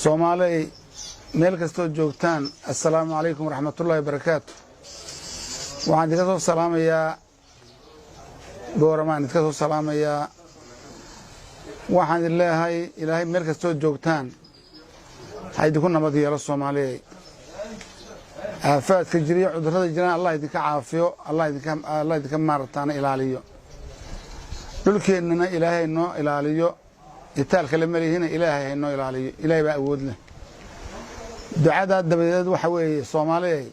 Soomaali meel kastoo joogtaan assalaamu calaykum waraxmatullaahi wabarakaatu. waxaan idinka soo salaamayaa booramaan idinka soo salaamayaa waxaan idin leeyahay ilaahay meel kastoo joogtaan ha idinku nabad yeelo Soomaaliyeed. aafaadka jiriyo cudurrada jiraan Allah idinka caafiyo, Allah idinka maartaana ilaaliyo. dhulkeennana ilaahay noo ilaaliyo, itaalka la maleeyina ilaahay noo ilaaliyo. ilaahay baa awood leh. ducada dabadeed waxa weeye Soomaaliyeed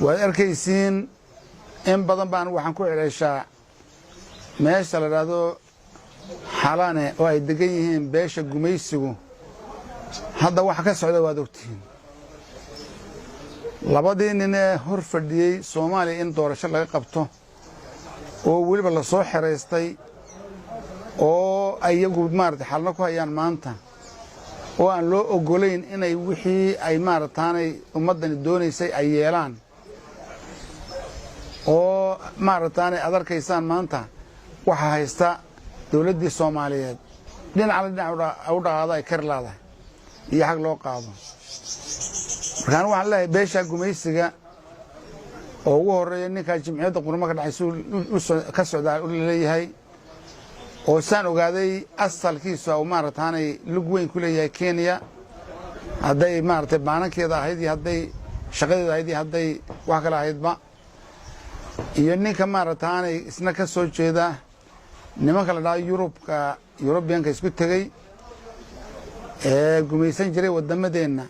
waad arkaysiin in badan baan waxaan ku celeeshaa meesha la yiraahdo xalane oo ay degan yihiin beesha gumaysigu. hadda waxa ka socda waad ogtihiin labadii nin ee hor fadhiyay Soomaaliya in doorasho laga qabto oo waliba la soo xereystay oo ayagu maartay xalna ku hayaan maanta oo aan loo ogolayn inay wixii ay maartaanay ummadani doonaysay ay yeelaan oo maartaanay adarkaysaan maanta waxa haysta dawladdii Soomaaliyeed dhinaca u dhaqaada ay kar laadahay iyo xaq loo qaado. markaan waxaan leeyahay beesha gumaysiga oo ugu horeeya ninka jimciyadda qurmo ka dhacay ka socdaa u leeyahay oo saan ogaaday asalkiisa oo maartaanay lug weyn ku leeyahay Kenya hadday maartay baanankeeda ahayd iyo hadday shaqadeeda ahayd iyo hadday wax kale ahaydba iyo ninka maartaanay isna ka soo jeeda nimanka la dhahay European-ka isku tagay ee gumaysan jiray wadamadeena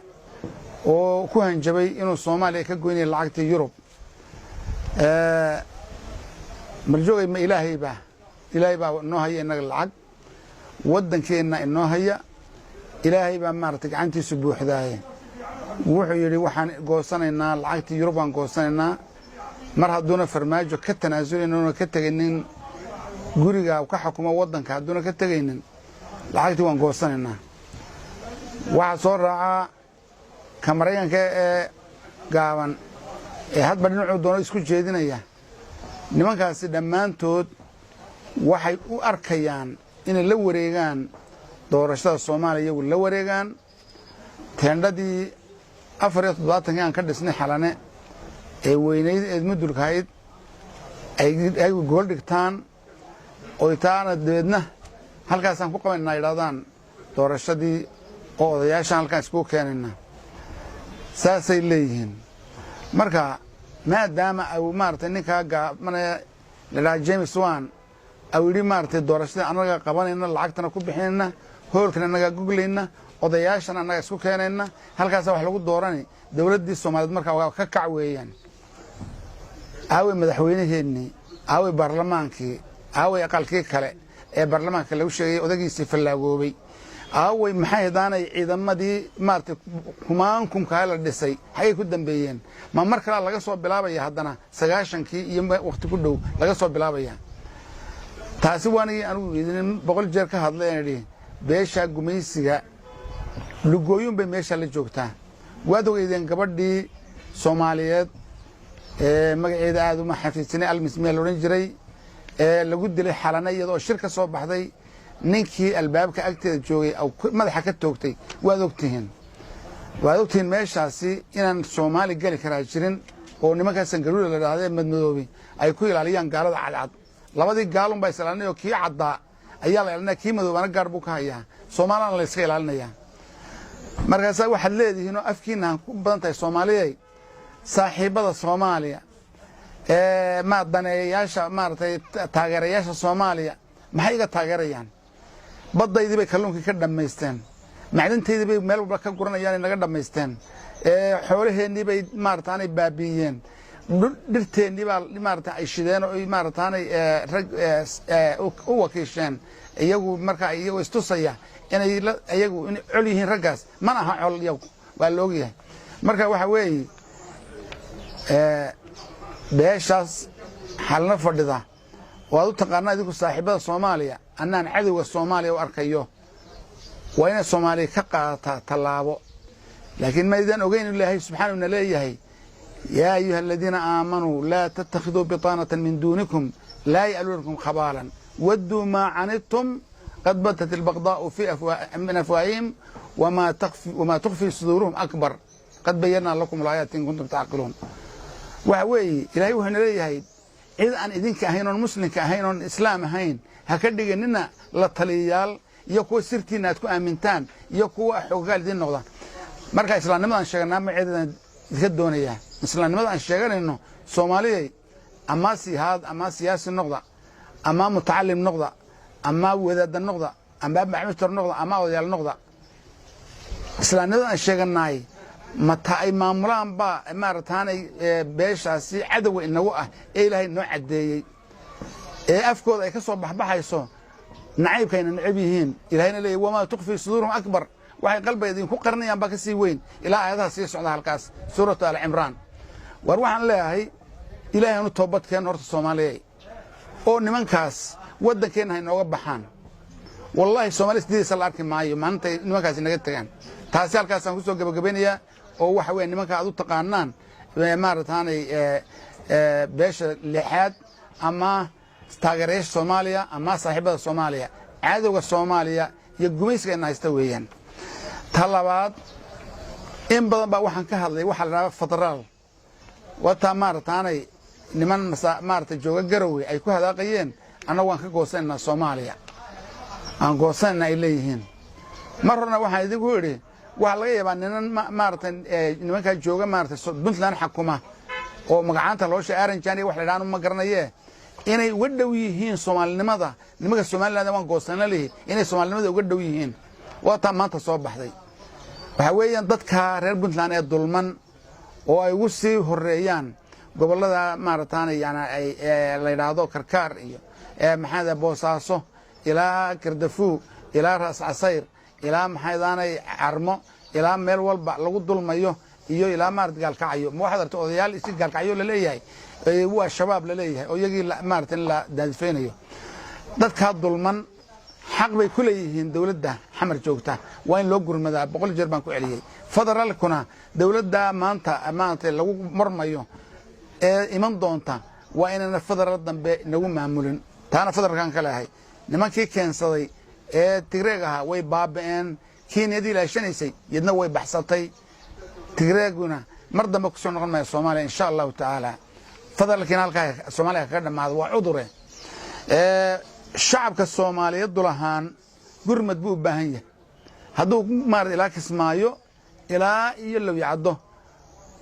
oo ku hanjabay inuu Soomaaliya ka goynay lacagta Europe marjoogay ma ilaahay baa noo haya inaga lacag wadankeena inoo haya. ilaahay baa maartay gacantiisu buuxdaaye wuxuu yiri waxaan goosanaynaa lacagta Europe aan goosanaynaa mar hadduna farmaajo ka tanaasuleyno ka tagaynin guriga ka xukumo wadanka hadduna ka tagaynin lacagtii waan goosanaynaa. waxa soo raaca kamarayinka ee gaaban ee hadba dhinacuu doono isku jeedinaya. nimankaasi dhammaantood waxay u arkayaan inay la wareegaan doorashada Soomaaliya, iyagu la wareegaan teendhadii 74 aan ka dhisnay xalane ee weynayd ee mudulkayd ay gool dhigtaan oo taana deedna halkaasaan ku qabanaa yiraahdaan doorashadii oo odayaashan halkaas ku keenayna saasay leeyihiin. marka maadaama ay maartay ninka gaabmanaya la James Wan ay yiri maartay doorashada anaga qabanayna lacagtana ku bixinayna hoolkana anaga guglayna odayaashan anaga isku keenayna halkaas wax lagu dooranay dawladdii Soomaaliyeed marka waa ka kacweeyaan. aaway madaxweynaheennii aaway baarlamaankii aaway aqalkii kale ee baarlamaanka lagu sheegay odagiisii fallaagoobay aaway maxay hadaanay ciidamadii maartay kumaankumka la dhisay xagee ku dambeeyeen ma mar kale laga soo bilaabaya haddana 90kii iyo waqti ku dhow laga soo bilaabaya. taasi waanigi anigu idin 100 jeer ka hadlayeen beesha gumaysiga lugooyin bay meesha la joogtaa. waad ogeydeen gabadhii Soomaaliyeed ee magaceeda aad uma xafiisinay almismeel oran jiray ee lagu dilay xalana iyadoo shir ka soo baxday ninkii albaabka agteeda joogay oo madaxa ka toogtay. waad ogtiin meeshaasi inaan Soomaali gali karaa jirin oo nimanka sangaruur la yiraahdo madmadoobi ay ku ilaaliyaan gaalada cadcad. labadii gaalun baa islaalinay oo kii cadda ayaa la ilaalinay kii madoobana gaar buu ka hayaa Soomaalina la iska ilaalinaya. markaas waxaad leedihiin oo afkiina ku badan tahay Soomaaliyeed saaxiibada Soomaaliya ee ma daneeyaasha maartay taageerayaasha Soomaaliya maxay iga taageerayaan? badaydi bay kalluunka ka dhameysteen, macdanteedii bay meel walba ka guranayaan naga dhameysteen, xoolaheennii bay maartaanay baabiiyeen, dhirteennii baa maartaa ay shideen oo maartaanay rag u wakiisheen iyagu marka iyagu istusaya inay iyagu in col yihiin raggaas mana aha col iyagu waa loo yahay. marka waxa weeye beeshaas xalna fadhida waad u taqaanaa idinku saaxiibada Soomaaliya annaan cadowga Soomaaliya u arkayo waa inay Soomaaliya ka qaadataa tallaabo. laakiin ma idin ogeyn Ilaahay subxaanahu wa ta'aala leeyahay yaa ayyuhalladhiina aamanuu laa tattakhiduu bitaanatan min duunikum laa ya'luunakum khabaalan wadduu maa canidtum قد بدت البغضاء من أفواههم وما تخفي صدورهم أكبر قد بينا لكم الآيات إن كنتم تعقلون وحوي إلهي وحنا ليهي إذا أن إذنك أهينون مسلمك أهينون إسلام أهين هكذا إننا لطليال يكو سرتينا تكو أمنتان يكو حقال دي النقطة مركا إسلام نمضان شغلنا ما عيدنا تخدون إياه إسلام نمضان شغل إنه صومالي أما سيهاد أما سياسي النقطة أما متعلم نقطة أما وداد النقطة أما معمشتر النقطة أما وديال النقطة إسلام نمضان شغلناي متى أي ماموران با مارتاني بيشاسي عدو إنه إلهي نوع عدي أفكود أي كسر بحيسو نعيب كين نعيبيهين إلهينا لي وما تخفي صدورهم أكبر وحي قلبي يدين كو قرنيان باكسي وين إلى آياتها سيسو على الكاس سورة آل عمران وروح عن الله إلهي أنو توبت كين هورت الصومالي أو نمان كاس ودا كين هاي نوغب بحان والله الصومالي سديد سالاركي معايو ما أنت نمان كاس نغيت كان تاسي الكاس نكسو قبقبينيا oo waxa weey nimanka aad u taqaanaan maarataanay beesha lixaad ama taageerayaasha Soomaaliya ama saaxiibada Soomaaliya cadawga Soomaaliya iyo gumaysiga haysta weeyaan talabaad in badan baa waxaan ka hadlay waxa la raaba federaal wata maarataanay niman maarata jooga garowe ay ku hadaaqayeen anagu waan ka goosanaa Soomaaliya aan goosanaa ay leeyihiin marna waxaan idinku yiri waxa laga yaabaa niman maartan nimanka jooga maartan Puntland xukuma oo magacaanta loo shaaran jaanay wax la yiraahdo ma garanaye inay uga dhow yihiin Soomaalinimada nimanka Soomaaliland waan goosanaa leeyahay inay Soomaalinimada uga dhow yihiin wata maanta soo baxday waxa weeyaan dadka reer Puntland ee dulman oo ay ugu sii horeeyaan gobolada maartan ay la yiraahdo Karkaar iyo maxamed Boosaaso ilaa Kardafu ilaa Ras Casayr ilaa maxaydaanay armo ilaa meel walba lagu dulmayo iyo ilaa maarad gaalkacayo ma waxaad arto odayaal isi gaalkacayo la leeyahay waa shabaab la leeyahay oo iyagii maartan la daadfeenayo dadka dulman xaq bay ku leeyihiin dawladda xamar joogta waa in loo gurmadaa 100 jeer baan ku celiyay federaalkuna dawladda maanta lagu marmayo ee iman doonta waa inana federaal dambe nagu maamulin taana federaalkan kale ahay nimankii keensaday Tigreeg aha way baabeen Keenyadii la shanaysay yadna way baxsatay Tigreeguna mar dambe ku soo noqon maayo Soomaaliya insha Allah taala fadalkiin halka Soomaaliya ka dhamaad waa cudure shacabka Soomaaliyeed dulahaan gurmad buu baahan yahay haduu maar ilaa kismaayo ilaa iyo law yacdo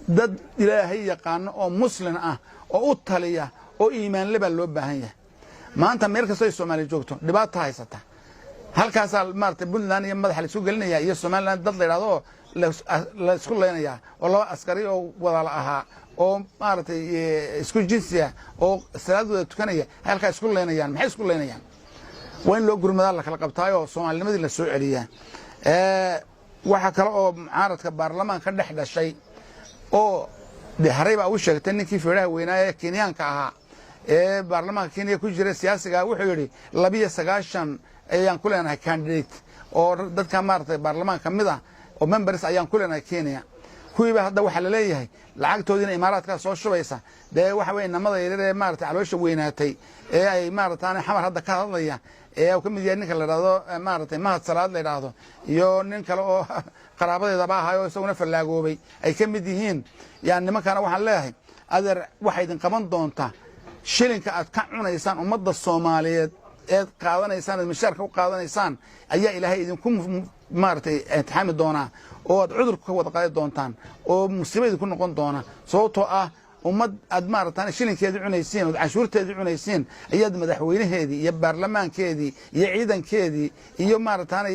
dad Ilaahay yaqaan oo muslim ah oo u taliya oo iimaan leba loo baahan yahay maanta meel kasta Soomaaliya joogto dhibaato haysata halkaas maartay Puntland iyo madax la soo gelinaya iyo Soomaaliland dad la yiraahdo la isku leenaya oo laba askari oo wada ahaa oo maartay isku jinsiya oo salaadooda tukanaya halkaas isku leenayaan maxay isku leenayaan waa in loo gurmada la kala qabtaayo Soomaalinimadii la soo celiyaa waxa kale oo mucaaradka baarlamaanka dhex dhashay oo harayba u sheegtay ninkii feeraha weynaa Kenyaanka ahaa baarlamaanka Kenya ku jira siyaasiga wuxuu yiri 29 ayaan ku leenahay candidate oo dadka maartay baarlamaanka kamid ah oo members ayaan ku leenahay Kenya kuwiiba hadda waxa la leeyahay lacagtoodina imaaraadka soo shubaysa de waxa weey namada yareey maartay caloosha weynaatay ee ay maartaan xamar hadda ka hadlaya ee uu kamid yahay ninka la yiraahdo maartay mahad salaad la yiraahdo iyo nin kale oo qaraabadeeda baa ahayo isaguna falaagoobay ay kamid yihiin yaan nimankana waxaan leeyahay adeer waxa idin qaban doonta shilinka aad ka cunaysaan ummadda Soomaaliyeed ee qaadanaysaan mishaarka u qaadanaysaan ayaa Ilaahay idinku maartay imtixaan doona oo aad cudur ka wada qaadi doontaan oo musiibada ku noqon doona sababtoo ah ummad aad maartaan shilinkeedii cunaysiin oo cashuurteedii cunaysiin ayaad madaxweynaheedii iyo baarlamaankeedii iyo ciidankeedii iyo maartaan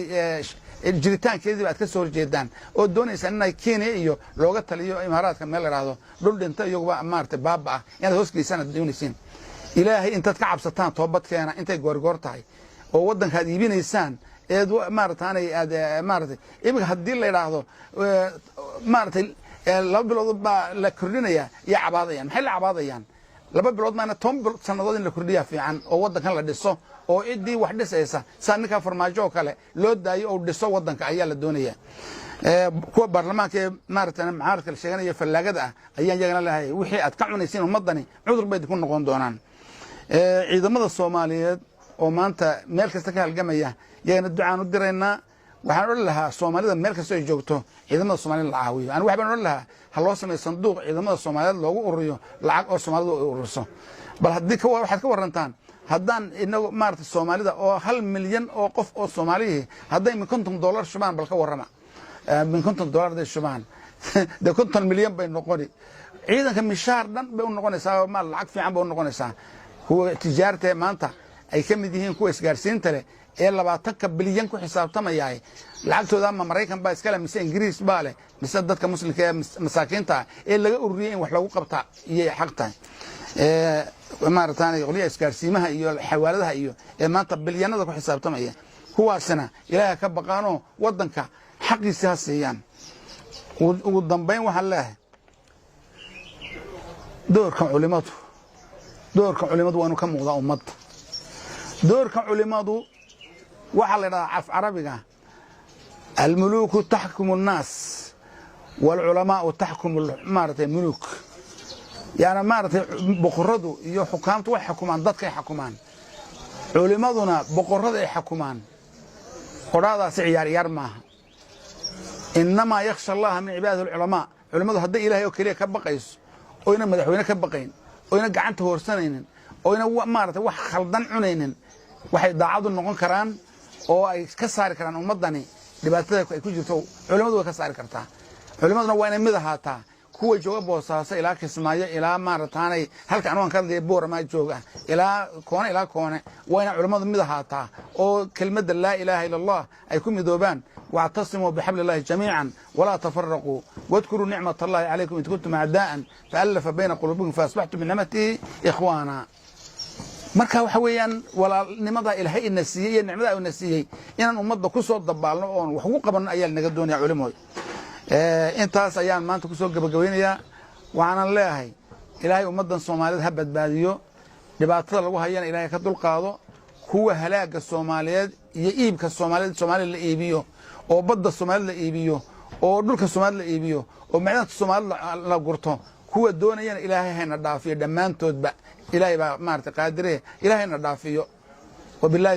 jiritaankeedii aad ka soo horjeedaan oo doonaysaan inay Kenya iyo looga taliyo imaaraadka meel la yiraahdo dhul dhinta iyagu maartay baaba inaad hoos geysaan doonaysiin Ilaahay intaad ka cabsataan toobadkeena intay goorgoor tahay oo wadankaad iibinaysaan ee maartaan aad maartay imika hadii la yiraahdo maartay laba bilood baa la kordhinaya iyo cabaadayaan maxay la cabaadayaan laba bilood maana 10 sanadood in la kordhiya fiican oo wadankan la dhiso oo idii wax dhisaysa saanka farmaajo kale loo daayo oo dhiso wadanka ayaa la doonaya kuwa baarlamaanka maartan mucaaradka la sheeganaya falaagada ah ayaan yagana lahayn wixii aad ka cunaysiin ummadani cudur bay ku noqon doonaan ciidamada Soomaaliyeed oo maanta meel kasta ka halgamaya iyagana ducaan u diraynaa waxaan odhan lahaa soomaalida meel kasta ay joogto ciidamada soomaalida la caawiyo anigu waxaan odhan lahaa ha loo sameeyo sanduuq ciidamada soomaaliyeed loogu ururiyo lacag oo soomaalidu ay ururiso bal haddii waxaad ka warantaan haddaan inagu maarata soomaalida oo 1 milyan oo qof oo Soomaaliyeed hadday min $50 shubaan bal ka warrama min $50 day shubaan de 50 milyan bay noqoni ciidanka mishaar dhan bay u noqonaysaa ma lacag fiican bay u noqonaysaa kuwa tijaarta maanta ay ka mid yihiin kuwa isgaarsiinta leh ee 20 bilyan ku xisaabtamayay lacagtooda ama Mareykan baa iska leh mise Ingiriis baa leh mise dadka muslimka ee masaakiinta ee laga ururiyay in wax lagu qabta iyo xaqta maartaan qoliya isgaarsiimaha iyo xawaaladaha iyo ee maanta bilyanada ku xisaabtamaya kuwaasina ilaahay ka baqaano wadanka xaqiisa siiyaan ugu dambeyn waxa leeyahay doorka culimadu waa inuu ka muuqdaa ummadda doorka culimadu waxa la yiraahdaa af carabiga الملوك تحكم الناس والعلماء تحكم الملوك يعني مارتي بقرده iyo xukaamtu wax xukumaan dadka ay xukumaan culimaduna boqorada ay xukumaan qoradaas ciyaar maaha inma yakhsha Allah min ibadihi ulama culimadu hadda ilaahay oo kaliya ka baqayso oo ina madaxweyne ka baqayn oo ina gacanta hoorsanaynin oo ina maartay wax khaldan cunaynin waxay daacadu noqon karaan oo ay ka saari karaan ummadani dhibaatada ay ku jirto culimadu way ka saari kartaa culimaduna waa inay mid ahaataa kuwa jooga Boosaaso ilaa Kismaayo ilaa maarataanay halka aan ka hadlay Boorama jooga ilaa koone waa inay culimadu mid ahaataa oo kelmadda laa ilaaha illa Allah ay ku midoobaan واعتصموا بحبل الله جميعا ولا تفرقوا واذكروا نعمة الله عليكم إن كنتم أعداء فألف بين قلوبكم فأصبحتم بنعمته إخوانا marka waxa weeyaan walaalnimada ilaahay inasiiyay nicmada uu nasiyay inaan ummadda ku soo dabaalno oo wax ugu qaban ayaa naga doonaya culimada intaas ayaan maanta ku soo gabagabeynaya waxaan leeyahay ilaahay ummadan Soomaaliyeed ha badbaadiyo dhibaatada lagu hayana ilaahay ka dulqaado kuwa halaaga Soomaaliyeed iyo iibka Soomaaliyeed la iibiyo oo badda Soomaaliyeed la iibiyo oo dhulka Soomaaliyeed la iibiyo oo macdanta Soomaaliyeed la gurto kuwa doonayana ilaahay hayna dhaafiyo dhamaantoodba إلهي ما قادره إلهي ندافيه وبالله